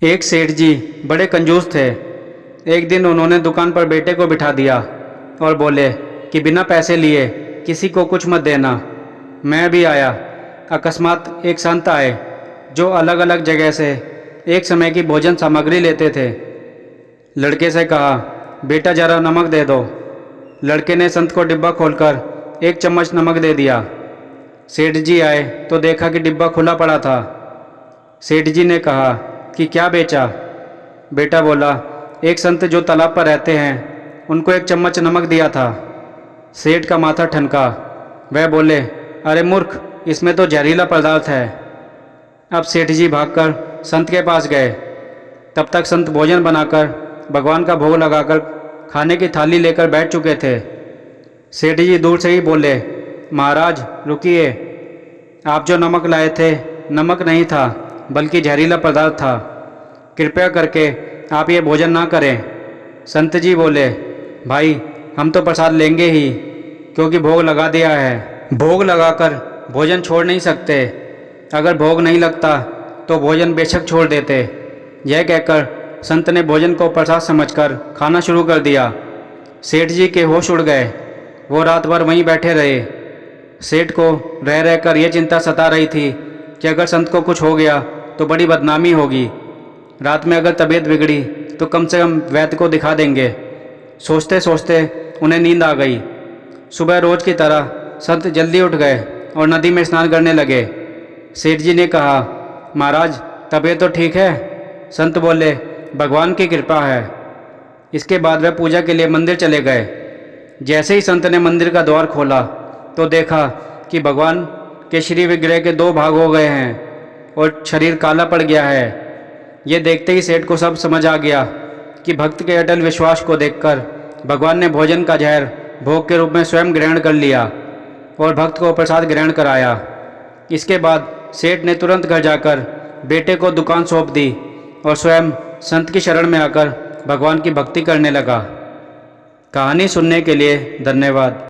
एक सेठ जी बड़े कंजूस थे। एक दिन उन्होंने दुकान पर बेटे को बिठा दिया और बोले कि बिना पैसे लिए किसी को कुछ मत देना। मैं भी आया। अकस्मात एक संत आए जो अलग अलग जगह से एक समय की भोजन सामग्री लेते थे। लड़के से कहा, बेटा जरा नमक दे दो। लड़के ने संत को डिब्बा खोलकर एक चम्मच नमक दे दिया। सेठ जी आए तो देखा कि डिब्बा खुला पड़ा था। सेठ जी ने कहा कि क्या बेचा? बेटा बोला, एक संत जो तालाब पर रहते हैं उनको एक चम्मच नमक दिया था। सेठ का माथा ठनका। वह बोले, अरे मूर्ख, इसमें तो जहरीला पदार्थ है। अब सेठ जी भागकर संत के पास गए। तब तक संत भोजन बनाकर भगवान का भोग लगाकर खाने की थाली लेकर बैठ चुके थे। सेठ जी दूर से ही बोले, महाराज रुकिए, आप जो नमक लाए थे नमक नहीं था बल्कि जहरीला पदार्थ था। कृपया करके आप ये भोजन ना करें। संत जी बोले, भाई हम तो प्रसाद लेंगे ही, क्योंकि भोग लगा दिया है। भोग लगाकर भोजन छोड़ नहीं सकते। अगर भोग नहीं लगता तो भोजन बेशक छोड़ देते। यह कहकर संत ने भोजन को प्रसाद समझकर खाना शुरू कर दिया। सेठ जी के होश उड़ गए। वो रात भर वहीं बैठे रहे। सेठ को रह रहकर यह चिंता सता रही थी कि अगर संत को कुछ हो गया तो बड़ी बदनामी होगी। रात में अगर तबीयत बिगड़ी तो कम से कम वैद्य को दिखा देंगे। सोचते सोचते उन्हें नींद आ गई। सुबह रोज की तरह संत जल्दी उठ गए और नदी में स्नान करने लगे। सेठ जी ने कहा, महाराज तबीयत तो ठीक है? संत बोले, भगवान की कृपा है। इसके बाद वह पूजा के लिए मंदिर चले गए। जैसे ही संत ने मंदिर का द्वार खोला तो देखा कि भगवान के श्री विग्रह के दो भाग हो गए हैं और शरीर काला पड़ गया है। ये देखते ही सेठ को सब समझ आ गया कि भक्त के अटल विश्वास को देखकर भगवान ने भोजन का जहर भोग के रूप में स्वयं ग्रहण कर लिया और भक्त को प्रसाद ग्रहण कराया। इसके बाद सेठ ने तुरंत घर जाकर बेटे को दुकान सौंप दी और स्वयं संत की शरण में आकर भगवान की भक्ति करने लगा। कहानी सुनने के लिए धन्यवाद।